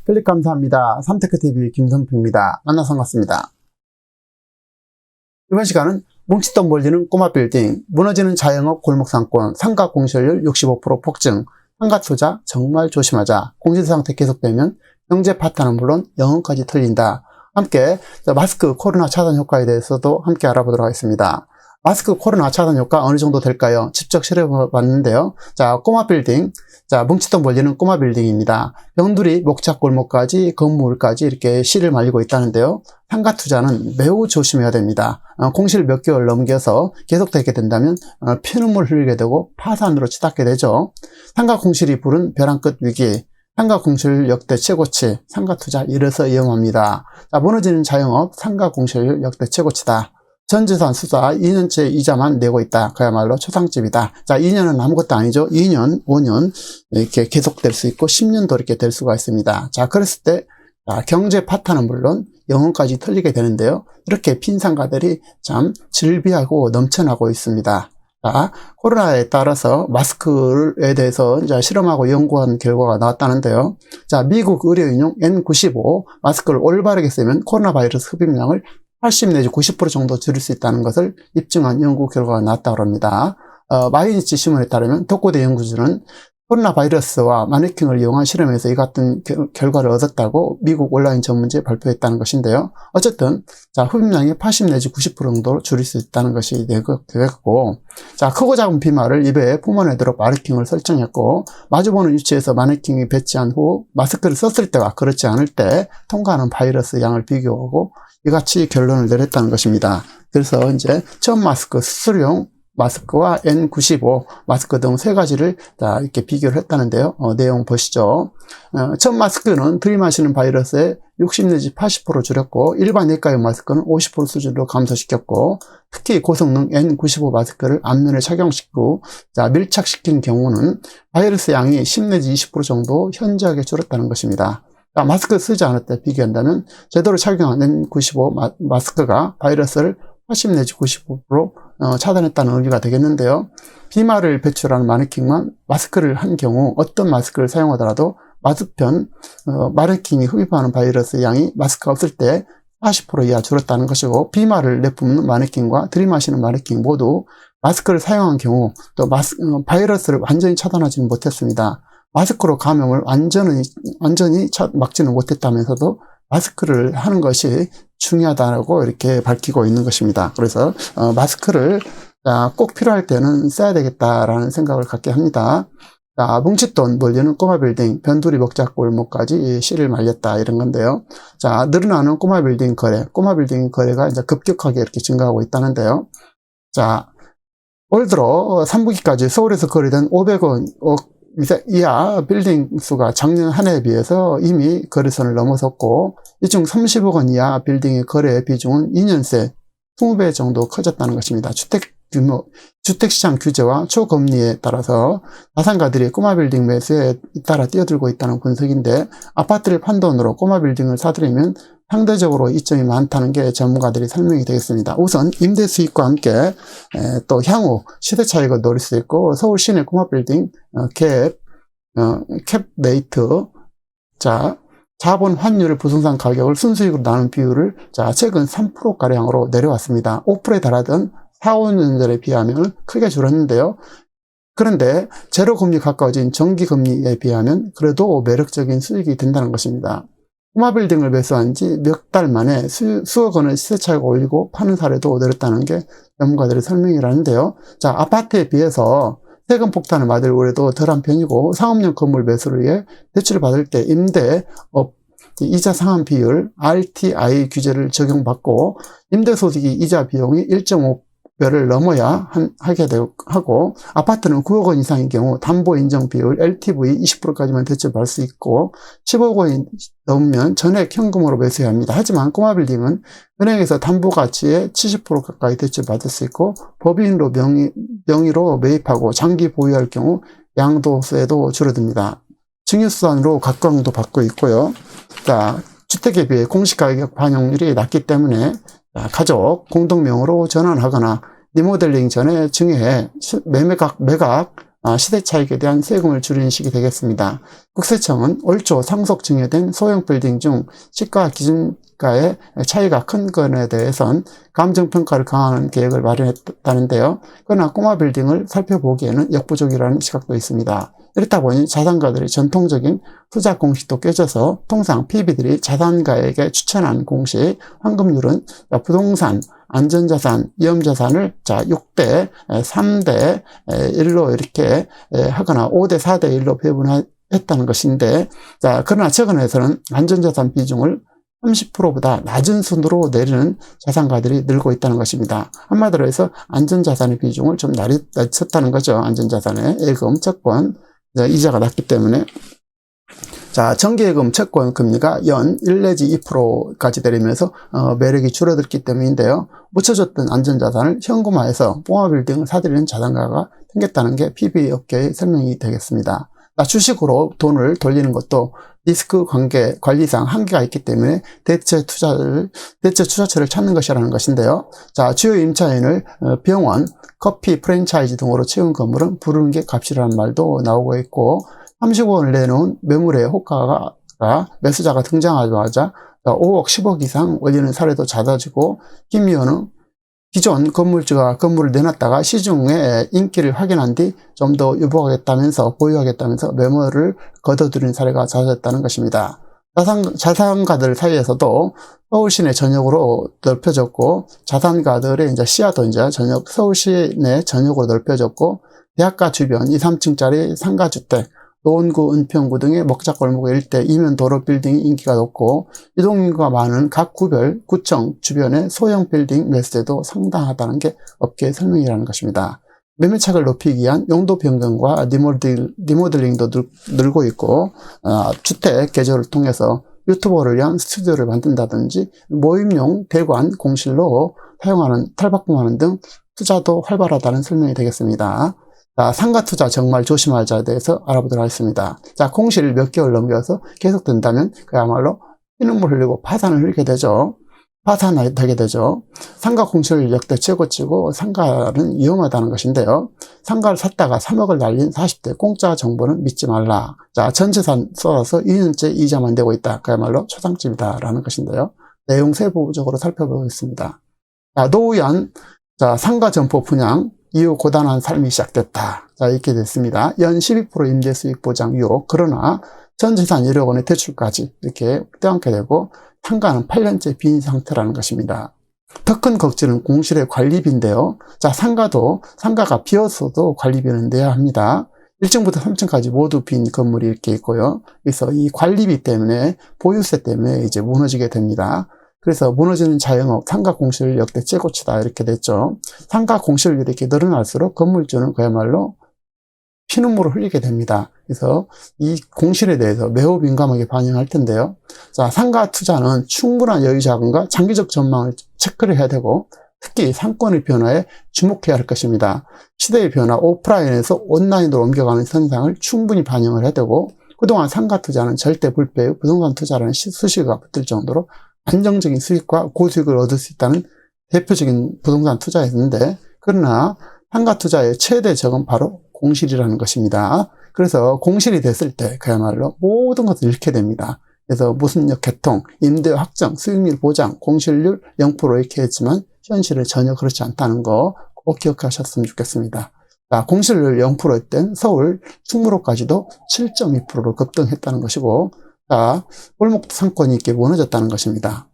클릭 감사합니다. 삼테크TV 김선표입니다. 만나서 반갑습니다. 이번 시간은 뭉치던 몰리는 꼬마 빌딩, 무너지는 자영업 골목상권, 상가 공실률 65% 폭증, 상가 투자 정말 조심하자, 공실 상태 계속되면 경제 파탄은 물론 영혼까지 털린다. 함께 마스크 코로나 차단 효과에 대해서도 함께 알아보도록 하겠습니다. 마스크 코로나 차단 효과 어느 정도 될까요? 직접 실험해봤는데요. 자, 꼬마 빌딩. 자, 뭉치던 몰리는 꼬마 빌딩입니다. 병들이 목작 골목까지 건물까지 이렇게 씨를 말리고 있다는데요. 상가 투자는 매우 조심해야 됩니다. 공실 몇 개월 넘겨서 계속되게 된다면 피눈물 흘리게 되고 파산으로 치닫게 되죠. 상가 공실이 부른 벼랑 끝 위기. 상가 공실률 역대 최고치. 상가 투자 이래서 위험합니다. 자, 무너지는 자영업 상가 공실률 역대 최고치다. 전재산 수사 2년째 이자만 내고 있다. 그야말로 초상집이다. 자, 2년은 아무것도 아니죠. 2년, 5년 이렇게 계속될 수 있고 10년도 이렇게 될 수가 있습니다. 자, 그랬을 때 경제 파탄은 물론 영혼까지 털리게 되는데요. 이렇게 빈 상가들이 참 즐비하고 넘쳐나고 있습니다. 자, 코로나에 따라서 마스크에 대해서 이제 실험하고 연구한 결과가 나왔다는데요. 자, 미국 의료인용 N95 마스크를 올바르게 쓰면 코로나 바이러스 흡입량을 80 내지 90% 정도 줄일 수 있다는 것을 입증한 연구 결과가 나왔다고 합니다. 마이니치 신문에 따르면 덕고대 연구진은 코로나 바이러스와 마네킹을 이용한 실험에서 이 같은 결과를 얻었다고 미국 온라인 전문지에 발표했다는 것인데요. 어쨌든 자, 흡입량이 80 내지 90% 정도로 줄일 수 있다는 것이 되었고, 자, 크고 작은 비말을 입에 품어내도록 마네킹을 설정했고, 마주보는 위치에서 마네킹이 배치한 후 마스크를 썼을 때와 그렇지 않을 때 통과하는 바이러스 양을 비교하고 이같이 결론을 내렸다는 것입니다. 그래서 이제 첫 마스크, 수술용 마스크와 N95 마스크 등 세 가지를 다 이렇게 비교를 했다는데요. 내용 보시죠. 첫 마스크는 들이마시는 바이러스의 60 내지 80% 줄였고, 일반 내과용 마스크는 50% 수준으로 감소시켰고, 특히 고성능 N95 마스크를 앞면에 착용시키고 밀착시킨 경우는 바이러스 양이 10 내지 20% 정도 현저하게 줄었다는 것입니다. 마스크 쓰지 않을 때 비교한다면 제대로 착용한 N95 마스크가 바이러스를 80 내지 90% 차단했다는 의미가 되겠는데요. 비말을 배출하는 마네킹만 마스크를 한 경우 어떤 마스크를 사용하더라도 맞은편 마네킹이 흡입하는 바이러스 양이 마스크가 없을 때 40% 이하 줄었다는 것이고, 비말을 내뿜는 마네킹과 들이마시는 마네킹 모두 마스크를 사용한 경우 또 바이러스를 완전히 차단하지는 못했습니다. 마스크로 감염을 완전히 막지는 못했다면서도 마스크를 하는 것이 중요하다고 이렇게 밝히고 있는 것입니다. 그래서 마스크를 꼭 필요할 때는 써야 되겠다라는 생각을 갖게 합니다. 자, 뭉칫돈 몰리는 꼬마 빌딩, 변두리 먹작 골목까지 씨를 말렸다, 이런 건데요. 자, 늘어나는 꼬마 빌딩 거래가 이제 급격하게 이렇게 증가하고 있다는데요. 자, 올 들어 3분기까지 서울에서 거래된 500원 이하 빌딩 수가 작년 한 해에 비해서 이미 거래선을 넘어섰고, 이 중 30억 원 이하 빌딩의 거래 비중은 2년 새 20배 정도 커졌다는 것입니다. 주택시장 규제와 초금리에 따라서 자산가들이 꼬마 빌딩 매수에 따라 뛰어들고 있다는 분석인데, 아파트를 판 돈으로 꼬마 빌딩을 사들이면 상대적으로 이점이 많다는 게 전문가들이 설명이 되겠습니다. 우선 임대 수익과 함께 또 향후 시대 차익을 노릴 수 있고, 서울 시내 꼬마 빌딩 캡 레이트, 자, 자본 환율을 부동산 가격을 순수익으로 나눈 비율을 최근 3%가량으로 내려왔습니다. 5%에 달하던 4, 5년 전에 비하면 크게 줄었는데요. 그런데 제로금리 가까워진 정기금리에 비하면 그래도 매력적인 수익이 된다는 것입니다. 꼬마 빌딩을 매수한 지 몇 달 만에 수억 원의 시세 차익을 올리고 파는 사례도 늘었다는 게 전문가들의 설명이라는데요. 자, 아파트에 비해서 세금 폭탄을 맞을 우려도 덜한 편이고, 상업용 건물 매수를 위해 대출을 받을 때 임대업 이자 상환 비율 RTI 규제를 적용받고, 임대소득이 이자 비용이 1.5배를 넘어야 하고, 아파트는 9억 원 이상인 경우 담보 인정 비율 LTV 20%까지만 대출받을 수 있고, 10억 원이 넘으면 전액 현금으로 매수해야 합니다. 하지만 꼬마 빌딩은 은행에서 담보 가치의 70% 가까이 대출받을 수 있고, 법인으로 명의로 매입하고 장기 보유할 경우 양도세도 줄어듭니다. 증여수단으로 각광도 받고 있고요. 자, 주택에 비해 공시가격 반영률이 낮기 때문에 가족 공동명의로 전환하거나 리모델링 전에 증여해 매각 시대 차익에 대한 세금을 줄이는 식이 되겠습니다. 국세청은 올 초 상속 증여된 소형 빌딩 중 시가 기준가의 차이가 큰 건에 대해선 감정평가를 강화하는 계획을 마련했다는데요. 그러나 꼬마 빌딩을 살펴보기에는 역부족이라는 시각도 있습니다. 이렇다 보니 자산가들의 전통적인 투자 공식도 깨져서 통상 PB들이 자산가에게 추천한 공식 환급률은 부동산, 안전자산, 위험자산을 6대, 3대 1로 이렇게 하거나 5대 4대 1로 배분했다는 것인데, 그러나 최근에서는 안전자산 비중을 30%보다 낮은 순으로 내리는 자산가들이 늘고 있다는 것입니다. 한마디로 해서 안전자산의 비중을 좀 낮췄다는 거죠. 안전자산의 예금, 채권, 이자가 낮기 때문에. 정기예금 채권 금리가 연 1 내지 2%까지 내리면서 매력이 줄어들기 때문인데요. 묻혀줬던 안전자산을 현금화해서 뽕화빌딩을 사들이는 자산가가 생겼다는 게 PB 업계의 설명이 되겠습니다. 주식으로 돈을 돌리는 것도 리스크 관리상 한계가 있기 때문에 대체 투자처를 찾는 것이라는 것인데요. 주요 임차인을 병원, 커피, 프랜차이즈 등으로 채운 건물은 부르는 게 값이라는 말도 나오고 있고, 35원을 내놓은 매물의 호가가 매수자가 등장하자마자 5억, 10억 이상 올리는 사례도 잦아지고, 김 의원은 기존 건물주가 건물을 내놨다가 시중에 인기를 확인한 뒤 좀 더 보유하겠다면서 매물을 거둬들인 사례가 잦았다는 것입니다. 자산가들 사이에서도 서울 시내 전역으로 넓혀졌고, 자산가들의 시야도 서울 시내 전역으로 넓혀졌고, 대학가 주변 2, 3층짜리 상가주택, 노원구, 은평구 등의 먹자골목 일대 이면 도로 빌딩이 인기가 높고, 이동인구가 많은 각 구청 주변의 소형 빌딩 매수세도 상당하다는 게 업계의 설명이라는 것입니다. 매매착을 높이기 위한 용도 변경과 리모델링도 늘고 있고, 주택 개조를 통해서 유튜버를 위한 스튜디오를 만든다든지 모임용 대관 공실로 탈바꿈하는 등 투자도 활발하다는 설명이 되겠습니다. 상가 투자 정말 조심하자에 대해서 알아보도록 하겠습니다. 공실 몇 개월 넘겨서 계속된다면 그야말로 피눈물 흘리고 파산을 흘리게 되죠. 파산하게 되죠. 상가 공실 역대 최고치고 상가는 위험하다는 것인데요. 상가를 샀다가 3억을 날린 40대 공짜 정보는 믿지 말라. 전 재산 쏟아서 2년째 이자만 내고 있다. 그야말로 초상집이다라는 것인데요. 내용 세부적으로 살펴보겠습니다. 노우현 상가 점포 분양 이후 고단한 삶이 시작됐다. 이렇게 됐습니다. 연 12% 임대 수익 보장 유혹. 그러나 전 재산 1억 원의 대출까지 이렇게 떼안게 되고, 상가는 8년째 빈 상태라는 것입니다. 더 큰 걱정은 공실의 관리비인데요. 상가가 비었어도 관리비는 내야 합니다. 1층부터 3층까지 모두 빈 건물이 이렇게 있고요. 그래서 이 관리비 때문에, 보유세 때문에 무너지게 됩니다. 그래서 무너지는 자영업, 상가 공실률 역대 최고치다 이렇게 됐죠. 상가 공실률이 이렇게 늘어날수록 건물주는 그야말로 피눈물을 흘리게 됩니다. 그래서 이 공실에 대해서 매우 민감하게 반영할 텐데요. 상가 투자는 충분한 여유 자금과 장기적 전망을 체크를 해야 되고, 특히 상권의 변화에 주목해야 할 것입니다. 시대의 변화, 오프라인에서 온라인으로 옮겨가는 현상을 충분히 반영을 해야 되고, 그동안 상가 투자는 절대 불패의 부동산 투자라는 수식어가 붙을 정도로 안정적인 수익과 고수익을 얻을 수 있다는 대표적인 부동산 투자였는데, 그러나 상가 투자의 최대 적은 바로 공실이라는 것입니다. 그래서 공실이 됐을 때 그야말로 모든 것을 잃게 됩니다. 그래서 무슨역 개통, 임대 확정, 수익률 보장, 공실률 0% 이렇게 했지만 현실은 전혀 그렇지 않다는 거 꼭 기억하셨으면 좋겠습니다. 공실률 0%였던 서울 충무로까지도 7.2%로 급등했다는 것이고, 골목 상권이 이렇게 무너졌다는 것입니다.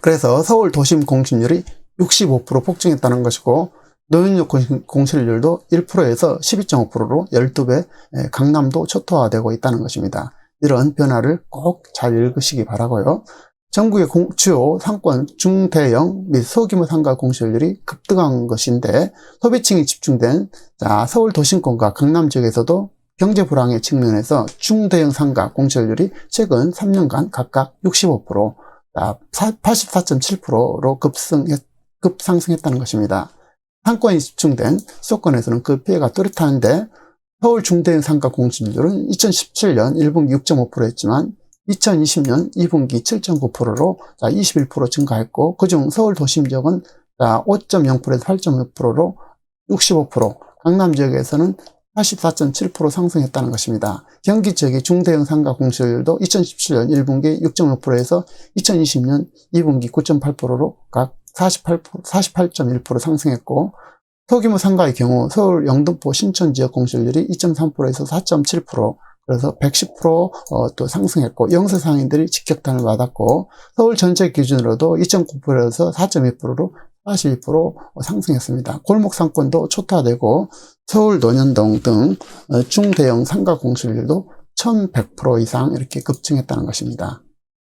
그래서 서울 도심 공실률이 65% 폭증했다는 것이고, 노현역 공실률도 1%에서 12.5%로 12배 강남도 초토화되고 있다는 것입니다. 이런 변화를 꼭 잘 읽으시기 바라고요. 전국의 주요 상권 중대형 및 소규모 상가 공실률이 급등한 것인데, 소비층이 집중된 서울 도심권과 강남 지역에서도 경제 불황의 측면에서 중대형 상가 공실률이 최근 3년간 각각 65%, 84.7%로 급상승했다는 것입니다. 상권이 집중된 수도권에서는 그 피해가 뚜렷한데, 서울 중대형 상가 공실률은 2017년 1분기 6.5%였지만 2020년 2분기 7.9%로 21% 증가했고, 그중 서울 도심 지역은 5.0%에서 8.6%로 65%, 강남 지역에서는 44.7% 상승했다는 것입니다. 경기 지역의 중대형 상가 공시율도 2017년 1분기 6.5%에서 2020년 2분기 9.8%로 각 48.1% 상승했고, 소규모 상가의 경우 서울 영등포 신천 지역 공시율이 2.3%에서 4.7%, 그래서 110% 또 상승했고, 영세 상인들이 직격탄을 맞았고, 서울 전체 기준으로도 2.9%에서 4.2%로 42% 상승했습니다. 골목 상권도 초토화되고, 서울 논현동 등 중대형 상가 공시율도 1100% 이상 이렇게 급증했다는 것입니다.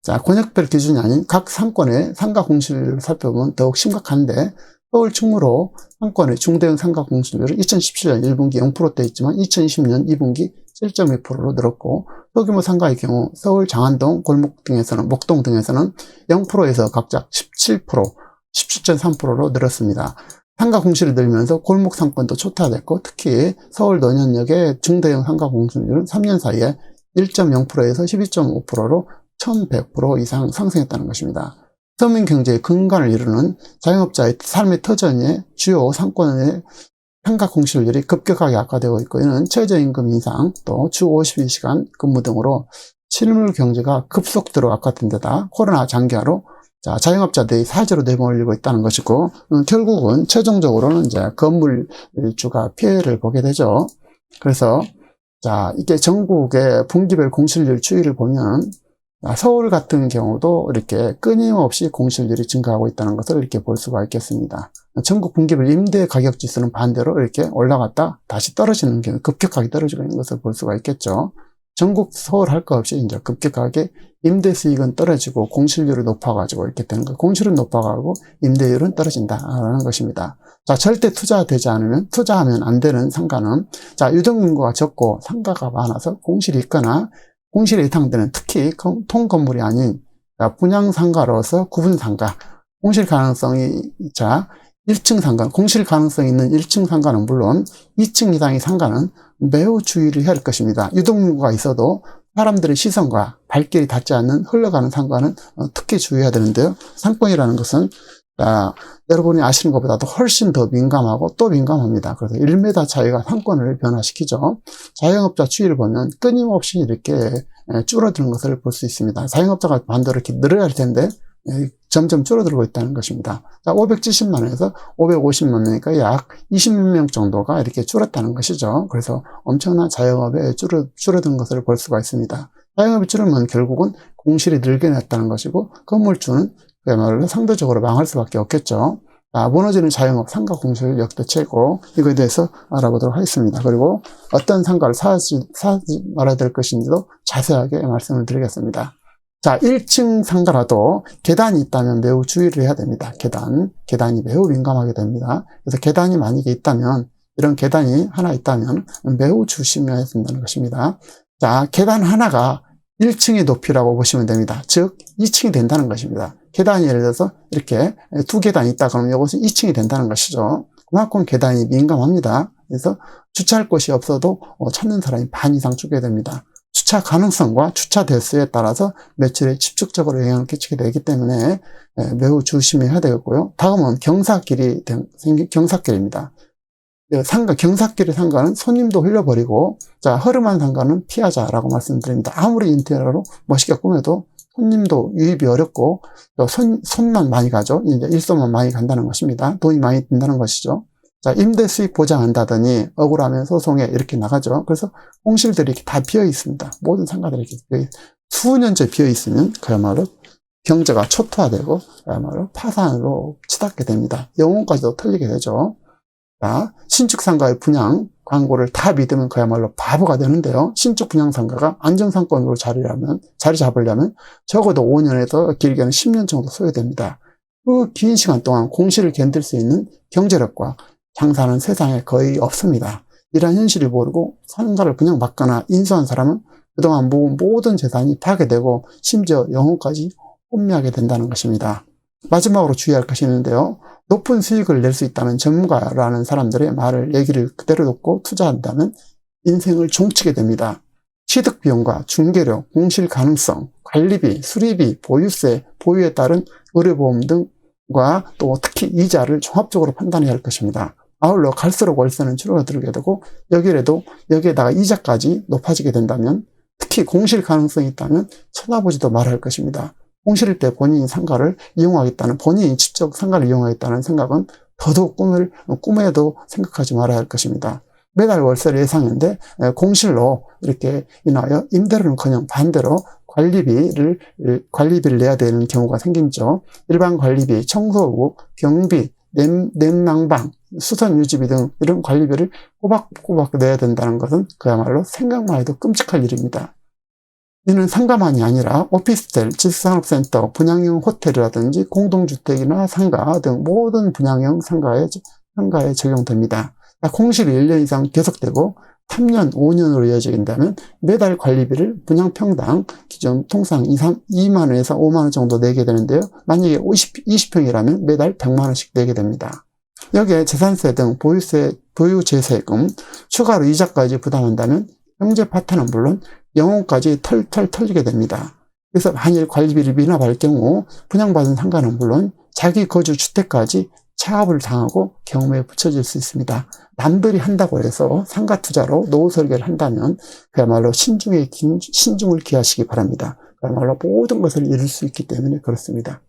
자, 권역별 기준이 아닌 각 상권의 상가 공시율을 살펴보면 더욱 심각한데, 서울 충무로 상권의 중대형 상가 공시율은 2017년 1분기 0%대 있지만 2020년 2분기 7.2%로 늘었고, 소규모 상가의 경우 서울 장안동, 골목 등에서는, 목동 등에서는 0%에서 각각 17%, 17.3%로 늘었습니다. 상가 공시를 늘면서 골목 상권도 초토화됐고, 특히 서울 논현역의 중대형 상가 공시율은 3년 사이에 1.0%에서 12.5%로 1100% 이상 상승했다는 것입니다. 서민 경제의 근간을 이루는 자영업자의 삶의 터전의 주요 상권의 상가 공시율이 급격하게 악화되고 있고, 이는 최저임금 인상, 또 주 52시간 근무 등으로 실물 경제가 급속도로 악화된 데다 코로나 장기화로 자영업자들이 사재로 내몰리고 있다는 것이고, 결국은 최종적으로는 이제 건물주가 피해를 보게 되죠. 그래서 이게 전국의 분기별 공시율 추이를 보면 서울 같은 경우도 이렇게 끊임없이 공시율이 증가하고 있다는 것을 이렇게 볼 수가 있겠습니다. 전국 분기별 임대 가격 지수는 반대로 이렇게 올라갔다 다시 떨어지는 경우, 급격하게 떨어지고 있는 것을 볼 수가 있겠죠. 전국 서울 할 거 없이 이제 급격하게 임대 수익은 떨어지고 공실률이 높아가지고 이렇게 되는 거예요. 공실은 높아가고 임대율은 떨어진다라는 것입니다. 자, 절대 투자되지 않으면, 투자하면 안 되는 상가는, 유동인구가 적고 상가가 많아서 공실이 있거나 공실에 예상되는, 특히 통건물이 아닌 분양상가로서 구분상가, 공실 가능성이 1층 상가, 공실 가능성이 있는 1층 상가는 물론 2층 이상의 상가는 매우 주의를 해야 할 것입니다. 유동인구가 있어도 사람들의 시선과 발길이 닿지 않는 흘러가는 상가는 특히 주의해야 되는데요. 상권이라는 것은 여러분이 아시는 것보다도 훨씬 더 민감하고 또 민감합니다. 그래서 1m 차이가 상권을 변화시키죠. 자영업자 추이를 보면 끊임없이 이렇게 줄어드는 것을 볼 수 있습니다. 자영업자가 반대로 이렇게 늘어야 할 텐데 점점 줄어들고 있다는 것입니다. 570만에서 550만 명이니까 약 20만 명 정도가 이렇게 줄었다는 것이죠. 그래서 엄청난 자영업에 줄어든 것을 볼 수가 있습니다. 자영업이 줄으면 결국은 공실이 늘게 됐다는 것이고, 건물주는 그야말로 상대적으로 망할 수밖에 없겠죠. 무너지는 자영업 상가 공시율 역대 최고, 이거에 대해서 알아보도록 하겠습니다. 그리고 어떤 상가를 사지 말아야 될 것인지도 자세하게 말씀을 드리겠습니다. 1층 상가라도 계단이 있다면 매우 주의를 해야 됩니다. 계단이 매우 민감하게 됩니다. 그래서 계단이 만약에 있다면, 이런 계단이 하나 있다면 매우 조심해야 된다는 것입니다. 계단 하나가 1층의 높이라고 보시면 됩니다. 즉 2층이 된다는 것입니다. 계단이 예를 들어서 이렇게 두 계단이 있다 그러면 이것은 2층이 된다는 것이죠. 그만큼 계단이 민감합니다. 그래서 주차할 곳이 없어도 찾는 사람이 반 이상 줄게 됩니다. 주차 가능성과 주차 대수에 따라서 매출에 직접적으로 영향을 끼치게 되기 때문에 매우 조심해야 되겠고요. 다음은 경사길입니다. 경사길의 상가는 손님도 흘려버리고, 허름한 상가는 피하자라고 말씀드립니다. 아무리 인테리어로 멋있게 꾸며도 손님도 유입이 어렵고, 손만 많이 가죠. 이제 일손만 많이 간다는 것입니다. 돈이 많이 든다는 것이죠. 임대 수익 보장한다더니 억울하면 소송에 이렇게 나가죠. 그래서 공실들이 이렇게 다 비어 있습니다. 모든 상가들이 이렇게 수년째 비어 있으면 그야말로 경제가 초토화되고 그야말로 파산으로 치닫게 됩니다. 영혼까지도 털리게 되죠. 신축 상가의 분양 광고를 다 믿으면 그야말로 바보가 되는데요. 신축 분양 상가가 안정상권으로 자리 잡으려면 적어도 5년에서 길게는 10년 정도 소요됩니다. 그 긴 시간 동안 공실을 견딜 수 있는 경제력과 장사는 세상에 거의 없습니다. 이러한 현실을 모르고 상가를 그냥 막거나 인수한 사람은 그동안 모은 모든 재산이 파괴되고 심지어 영혼까지 혼미하게 된다는 것입니다. 마지막으로 주의할 것이 있는데요. 높은 수익을 낼 수 있다는 전문가라는 사람들의 얘기를 그대로 듣고 투자한다면 인생을 종치게 됩니다. 취득비용과 중개료, 공실 가능성, 관리비, 수리비, 보유세, 보유에 따른 의료보험 등과 또 특히 이자를 종합적으로 판단해야 할 것입니다. 아울러 갈수록 월세는 줄어들게 되고 여기에다가 이자까지 높아지게 된다면, 특히 공실 가능성이 있다면 쳐다보지도 말아야 할 것입니다. 공실일 때 본인이 직접 상가를 이용하겠다는 생각은 더더욱 꿈에도 생각하지 말아야 할 것입니다. 매달 월세를 예상했는데 공실로 이렇게 인하여 임대료는커녕 반대로 관리비를 내야 되는 경우가 생기죠. 일반 관리비, 청소부, 경비, 냉난방, 수선 유지비 등 이런 관리비를 꼬박꼬박 내야 된다는 것은 그야말로 생각만 해도 끔찍할 일입니다. 이는 상가만이 아니라 오피스텔, 지식산업센터, 분양형 호텔이라든지 공동주택이나 상가 등 모든 분양형 상가에 적용됩니다. 공실이 1년 이상 계속되고 3년, 5년으로 이어진다면 매달 관리비를 분양평당 기준 통상 2만 원에서 5만 원 정도 내게 되는데요. 만약에 20평이라면 매달 100만 원씩 내게 됩니다. 여기에 재산세 등 보유재세금, 추가로 이자까지 부담한다면 형제 파트너는 물론 영혼까지 털털 털리게 됩니다. 그래서 만일 관리비를 미납할 경우 분양받은 상가는 물론 자기 거주 주택까지 차압을 당하고 경매에 붙여질 수 있습니다. 남들이 한다고 해서 상가 투자로 노후 설계를 한다면 그야말로 신중을 기하시기 바랍니다. 그야말로 모든 것을 잃을 수 있기 때문에 그렇습니다.